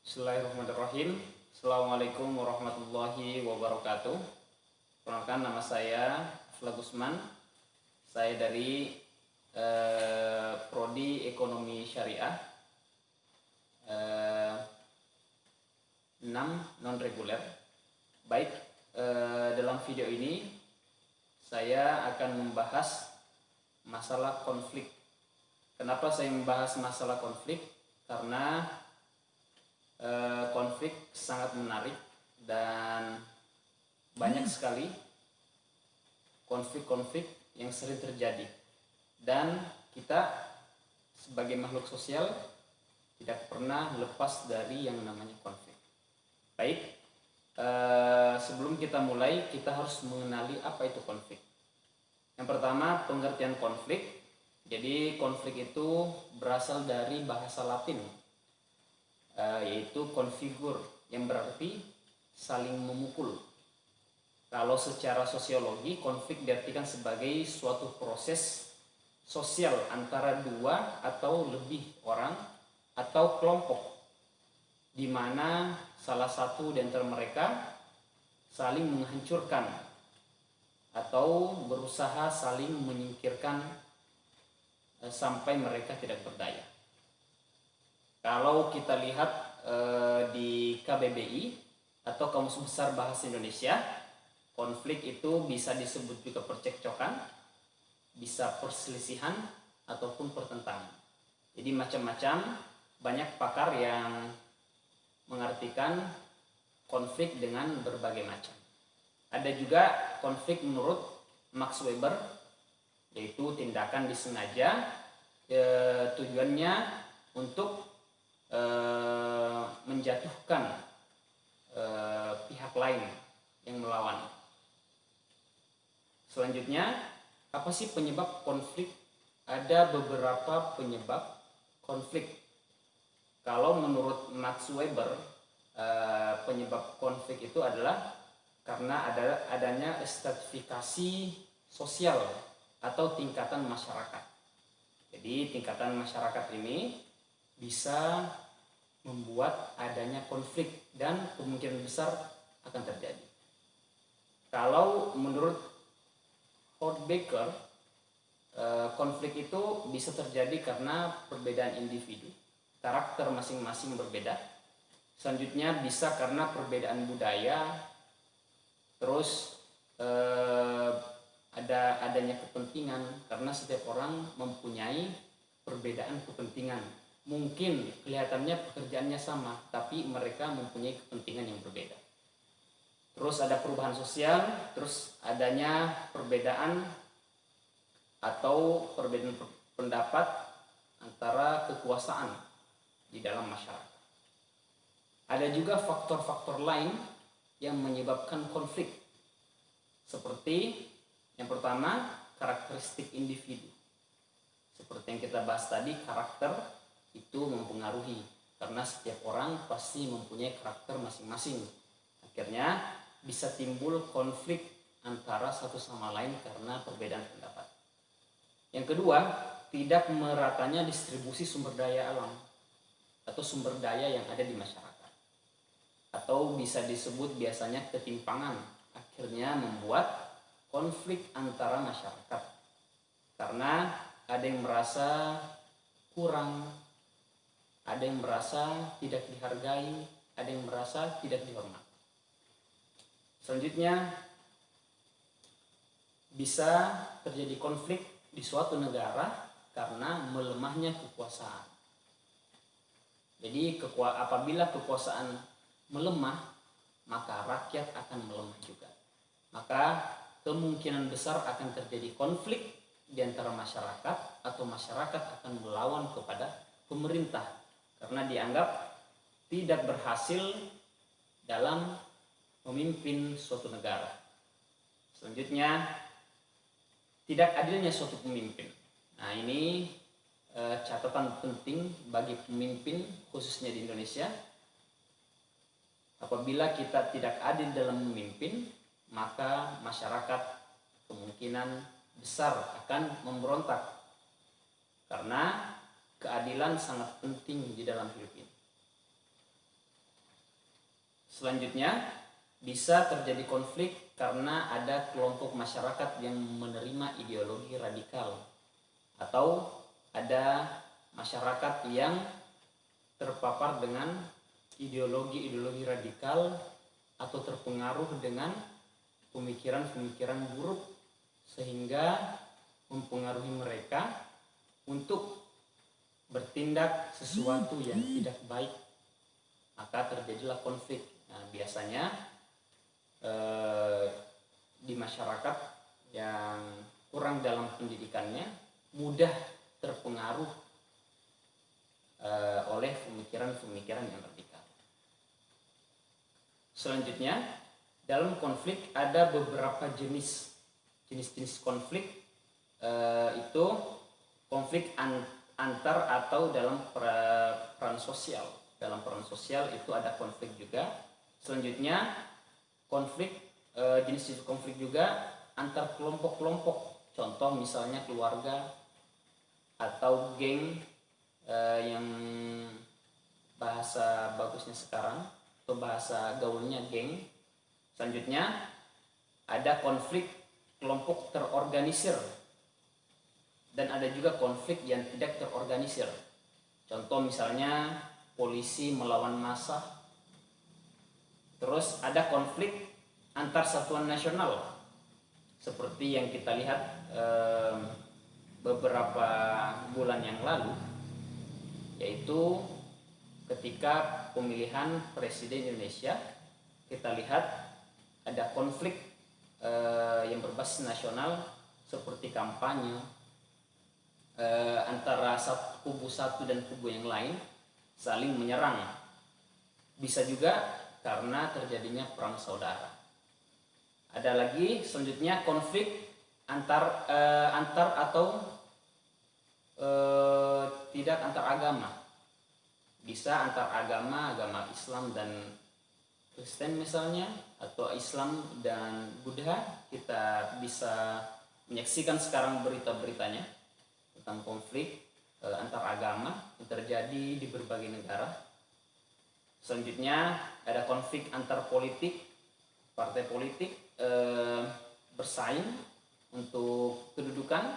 Bismillahirrahmanirrahim. Assalamualaikum warahmatullahi wabarakatuh. Perkenalkan, nama saya Afla Gusman. Saya dari Prodi Ekonomi Syariah 6 non-reguler. Baik, dalam video ini saya akan membahas masalah konflik. Kenapa saya membahas masalah konflik? Karena konflik sangat menarik dan banyak sekali konflik-konflik yang sering terjadi, dan kita sebagai makhluk sosial tidak pernah lepas dari yang namanya konflik. Baik, sebelum kita mulai, kita harus mengenali apa itu konflik. Yang pertama, pengertian konflik. Jadi konflik itu berasal dari bahasa Latin, yaitu konfigur, yang berarti saling memukul. Kalau secara sosiologi, konflik diartikan sebagai suatu proses sosial antara dua atau lebih orang atau kelompok, di mana salah satu di antara mereka saling menghancurkan atau berusaha saling menyingkirkan sampai mereka tidak berdaya. Kalau kita lihat di KBBI atau Kamus Besar Bahasa Indonesia, konflik itu bisa disebut juga percekcokan, bisa perselisihan, ataupun pertentangan. Jadi macam-macam, banyak pakar yang mengartikan konflik dengan berbagai macam. Ada juga konflik menurut Max Weber, yaitu tindakan disengaja, tujuannya untuk menjatuhkan pihak lain yang melawan. Selanjutnya, apa sih penyebab konflik? Ada beberapa penyebab konflik. Kalau menurut Max Weber, penyebab konflik itu adalah karena adanya stratifikasi sosial atau tingkatan masyarakat. Jadi tingkatan masyarakat ini bisa membuat adanya konflik dan kemungkinan besar akan terjadi. Kalau menurut Houdekerk, konflik itu bisa terjadi karena perbedaan individu, karakter masing-masing berbeda. Selanjutnya bisa karena perbedaan budaya, terus adanya kepentingan, karena setiap orang mempunyai perbedaan kepentingan. Mungkin kelihatannya pekerjaannya sama, tapi mereka mempunyai kepentingan yang berbeda. Terus ada perubahan sosial, terus adanya perbedaan atau perbedaan pendapat antara kekuasaan di dalam masyarakat. Ada juga faktor-faktor lain yang menyebabkan konflik, seperti yang pertama, karakteristik individu. Seperti yang kita bahas tadi, karakter itu mempengaruhi, karena setiap orang pasti mempunyai karakter masing-masing. Akhirnya bisa timbul konflik antara satu sama lain karena perbedaan pendapat. Yang kedua, tidak meratanya distribusi sumber daya alam atau sumber daya yang ada di masyarakat, atau bisa disebut biasanya ketimpangan. Akhirnya membuat konflik antara masyarakat, karena ada yang merasa kurang, ada yang merasa tidak dihargai, ada yang merasa tidak dihormati. Selanjutnya, bisa terjadi konflik di suatu negara karena melemahnya kekuasaan. Jadi apabila kekuasaan melemah, maka rakyat akan melemah juga. Maka kemungkinan besar akan terjadi konflik di antara masyarakat, atau masyarakat akan melawan kepada pemerintah karena dianggap tidak berhasil dalam memimpin suatu negara. Selanjutnya, tidak adilnya suatu pemimpin. Nah, ini catatan penting bagi pemimpin, khususnya di Indonesia. Apabila kita tidak adil dalam memimpin, maka masyarakat kemungkinan besar akan memberontak, karena keadilan sangat penting di dalam hidup ini. Selanjutnya, bisa terjadi konflik karena ada kelompok masyarakat yang menerima ideologi radikal, atau ada masyarakat yang terpapar dengan ideologi-ideologi radikal atau terpengaruh dengan pemikiran-pemikiran buruk sehingga mempengaruhi mereka untuk bertindak sesuatu yang tidak baik, maka terjadilah konflik. Nah, biasanya di masyarakat yang kurang dalam pendidikannya mudah terpengaruh oleh pemikiran-pemikiran yang radikal. Selanjutnya, dalam konflik ada beberapa jenis konflik, itu konflik antar atau dalam peran sosial. Dalam peran sosial itu ada konflik juga. Selanjutnya, jenis konflik juga antar kelompok-kelompok. Contoh misalnya keluarga atau geng, yang bahasa bagusnya sekarang atau bahasa gaulnya geng. Selanjutnya ada konflik kelompok terorganisir dan ada juga konflik yang tidak terorganisir. Contoh misalnya polisi melawan massa. Terus ada konflik antar satuan nasional seperti yang kita lihat beberapa bulan yang lalu, yaitu ketika pemilihan presiden Indonesia. Kita lihat ada konflik yang berbasis nasional seperti kampanye antara kubu satu dan kubu yang lain saling menyerang. Bisa juga karena terjadinya perang saudara. Ada lagi selanjutnya konflik antar atau tidak antar agama. Bisa antar agama Islam dan Kristen misalnya, atau Islam dan Buddha. Kita bisa menyaksikan sekarang berita-beritanya tentang konflik antar agama yang terjadi di berbagai negara. Selanjutnya ada konflik antar politik, partai politik bersaing untuk kedudukan,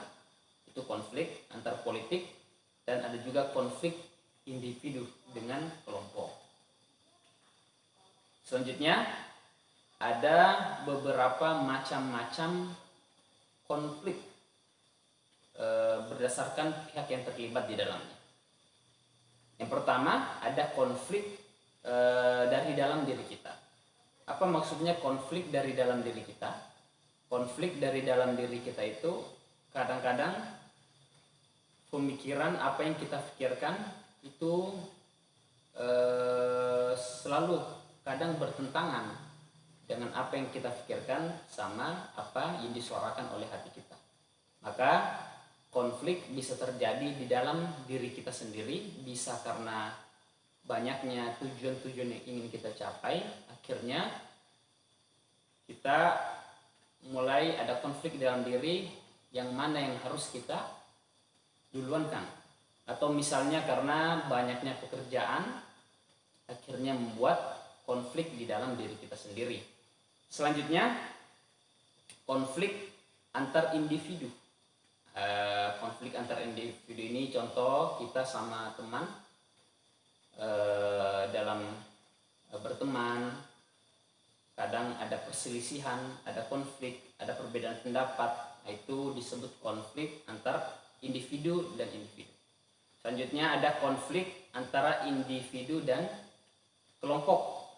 itu konflik antar politik. Dan ada juga konflik individu dengan kelompok. Selanjutnya ada beberapa macam-macam konflik berdasarkan pihak yang terlibat di dalamnya. Yang pertama ada konflik dari dalam diri kita. Apa maksudnya konflik dari dalam diri kita? Konflik dari dalam diri kita itu kadang-kadang pemikiran, apa yang kita pikirkan itu selalu kadang bertentangan dengan apa yang kita pikirkan sama apa yang disuarakan oleh hati kita. Maka konflik bisa terjadi di dalam diri kita sendiri, bisa karena banyaknya tujuan-tujuan yang ingin kita capai, akhirnya kita mulai ada konflik dalam diri, yang mana yang harus kita duluankan. Atau misalnya karena banyaknya pekerjaan, akhirnya membuat konflik di dalam diri kita sendiri. Selanjutnya konflik antar individu. Konflik antar individu ini contoh kita sama teman dalam berteman, kadang ada perselisihan, ada konflik, ada perbedaan pendapat. Itu disebut konflik antar individu dan individu. Selanjutnya ada konflik antara individu dan kelompok.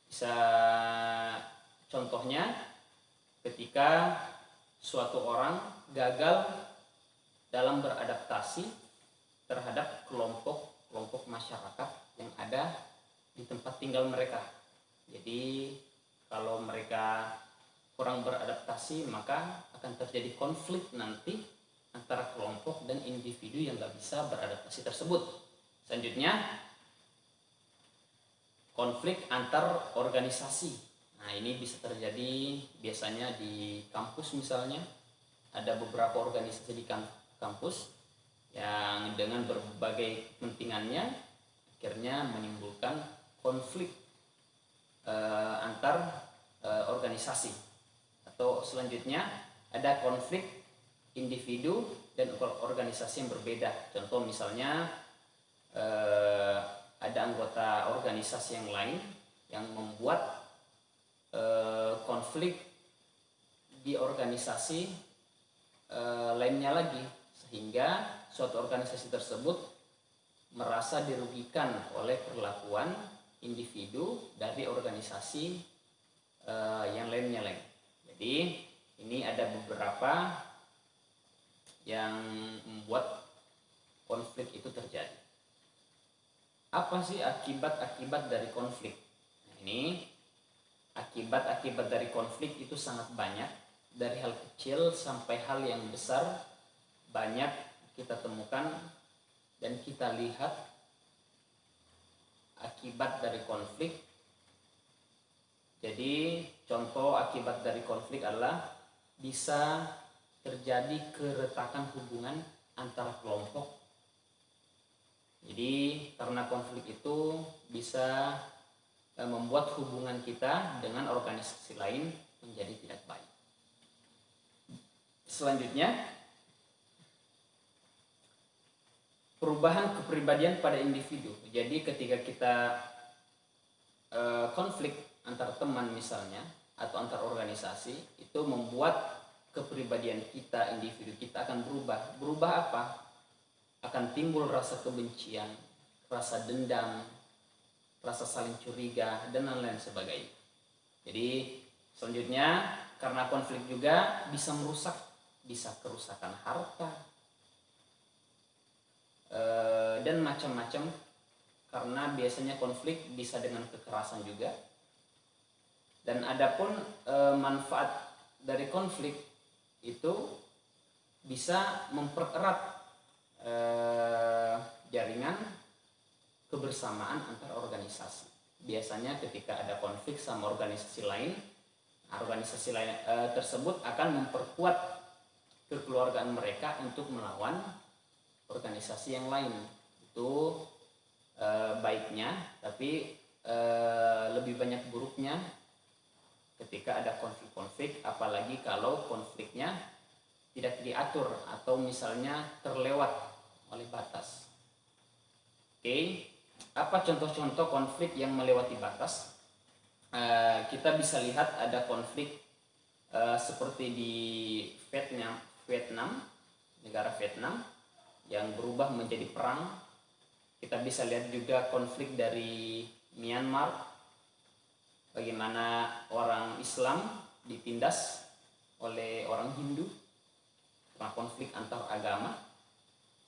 Bisa contohnya ketika suatu orang gagal dalam beradaptasi terhadap kelompok masyarakat yang ada di tempat tinggal mereka. Jadi kalau mereka kurang beradaptasi, maka akan terjadi konflik nanti antara kelompok dan individu yang gak bisa beradaptasi tersebut. Selanjutnya konflik antar organisasi. Nah, ini bisa terjadi biasanya di kampus misalnya. Ada beberapa organisasi di kampus yang dengan berbagai kepentingannya akhirnya menimbulkan konflik. antar organisasi. Atau selanjutnya ada konflik individu dan organisasi yang berbeda. Contoh misalnya ada anggota organisasi yang lain yang membuat konflik di organisasi lainnya lagi, sehingga suatu organisasi tersebut merasa dirugikan oleh perlakuan individu dari organisasi yang lainnya lagi. Jadi ini ada beberapa yang membuat konflik itu terjadi. Apa sih akibat-akibat dari konflik? Nah, ini akibat-akibat dari konflik itu sangat banyak, dari hal kecil sampai hal yang besar banyak kita temukan dan kita lihat akibat dari konflik. Jadi contoh akibat dari konflik adalah bisa terjadi keretakan hubungan antara kelompok. Jadi karena konflik itu bisa membuat hubungan kita dengan organisasi lain menjadi tidak baik. Selanjutnya, perubahan kepribadian pada individu. Jadi ketika kita konflik antar teman misalnya atau antar organisasi, itu membuat kepribadian kita, individu kita akan berubah. Berubah apa? Akan timbul rasa kebencian, rasa dendam, rasa saling curiga, dan lain-lain sebagainya. Jadi selanjutnya, karena konflik juga bisa merusak, bisa kerusakan harta, dan macam-macam. Karena biasanya konflik bisa dengan kekerasan juga. Dan adapun manfaat dari konflik itu bisa mempererat jaringan kebersamaan antar organisasi. Biasanya ketika ada konflik sama organisasi lain tersebut akan memperkuat kekeluargaan mereka untuk melawan organisasi yang lain. Itu baiknya, tapi lebih banyak buruknya ketika ada konflik-konflik, apalagi kalau konfliknya tidak diatur atau misalnya terlewat oleh batas. Oke, apa contoh-contoh konflik yang melewati batas? Kita bisa lihat ada konflik seperti di Vietnam, negara Vietnam yang berubah menjadi perang. Kita bisa lihat juga konflik dari Myanmar, bagaimana orang Islam ditindas oleh orang Hindu karena konflik antar agama.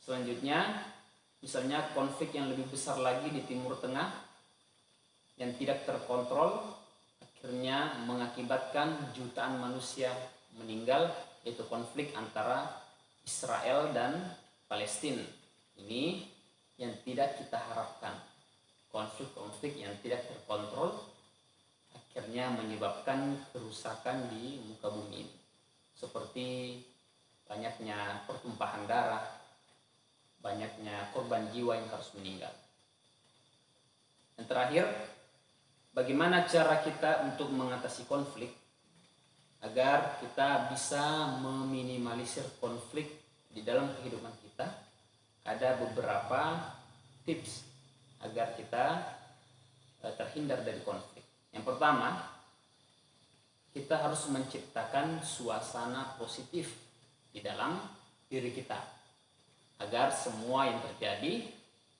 Selanjutnya, misalnya konflik yang lebih besar lagi di Timur Tengah yang tidak terkontrol, akhirnya mengakibatkan jutaan manusia meninggal, yaitu konflik antara Israel dan Palestina. Ini yang tidak kita harapkan. Konflik-konflik yang tidak terkontrol akhirnya menyebabkan kerusakan di muka bumi ini, seperti banyaknya pertumpahan darah, banyaknya korban jiwa yang harus meninggal. Dan terakhir, bagaimana cara kita untuk mengatasi konflik agar kita bisa meminimalisir konflik di dalam kehidupan kita? Ada beberapa tips agar kita terhindar dari konflik. Yang pertama, kita harus menciptakan suasana positif di dalam diri kita agar semua yang terjadi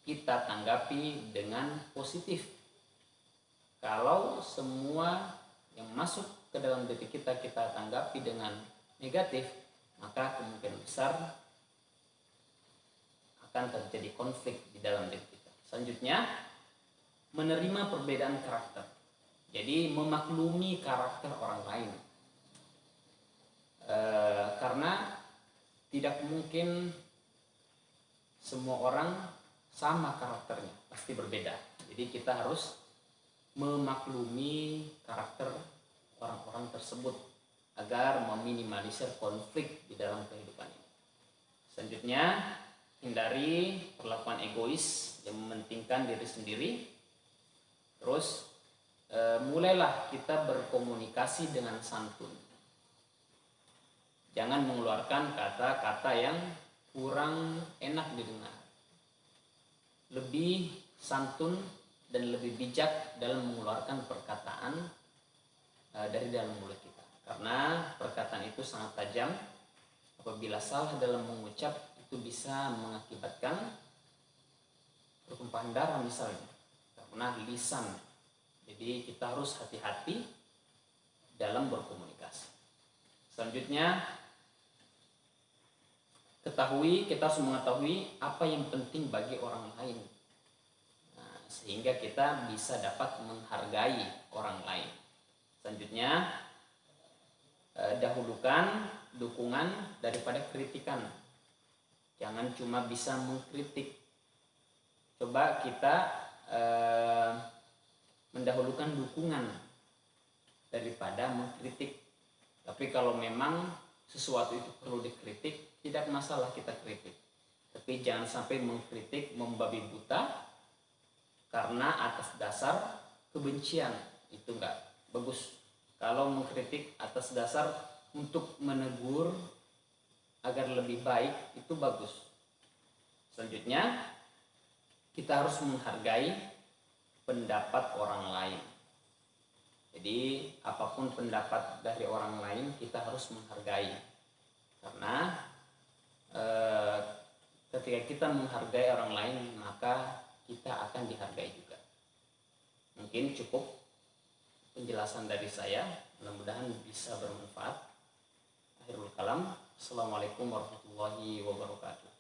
kita tanggapi dengan positif. Kalau semua yang masuk ke dalam diri kita tanggapi dengan negatif, maka kemungkinan besar akan terjadi konflik di dalam diri kita. Selanjutnya, menerima perbedaan karakter. Jadi memaklumi karakter orang lain. Karena tidak mungkin semua orang sama karakternya, pasti berbeda. Jadi kita harus memaklumi karakter orang-orang tersebut agar meminimalisir konflik di dalam kehidupan ini. Selanjutnya, hindari perlakuan egois yang mementingkan diri sendiri. Terus mulailah kita berkomunikasi dengan santun. Jangan mengeluarkan kata-kata yang kurang enak didengar. Lebih santun dan lebih bijak dalam mengeluarkan perkataan dari dalam mulut kita. Karena perkataan itu sangat tajam. Apabila salah dalam mengucap, itu bisa mengakibatkan pertumpahan darah misalnya, karena lisan. Jadi kita harus hati-hati dalam berkomunikasi. Selanjutnya, kita harus mengetahui apa yang penting bagi orang lain. Nah, sehingga kita bisa dapat menghargai orang lain. Selanjutnya, dahulukan dukungan daripada kritikan. Jangan cuma bisa mengkritik. Coba kita mendahulukan dukungan daripada mengkritik. Tapi kalau memang sesuatu itu perlu dikritik, tidak masalah kita kritik. Tapi jangan sampai mengkritik membabi buta karena atas dasar kebencian. Itu enggak bagus. Kalau mengkritik atas dasar untuk menegur agar lebih baik, itu bagus. Selanjutnya, kita harus menghargai pendapat orang lain. Jadi apapun pendapat dari orang lain kita harus menghargai. Karena ketika kita menghargai orang lain, maka kita akan dihargai juga. Mungkin cukup penjelasan dari saya, mudah-mudahan bisa bermanfaat. Akhirul kalam. Assalamualaikum warahmatullahi wabarakatuh.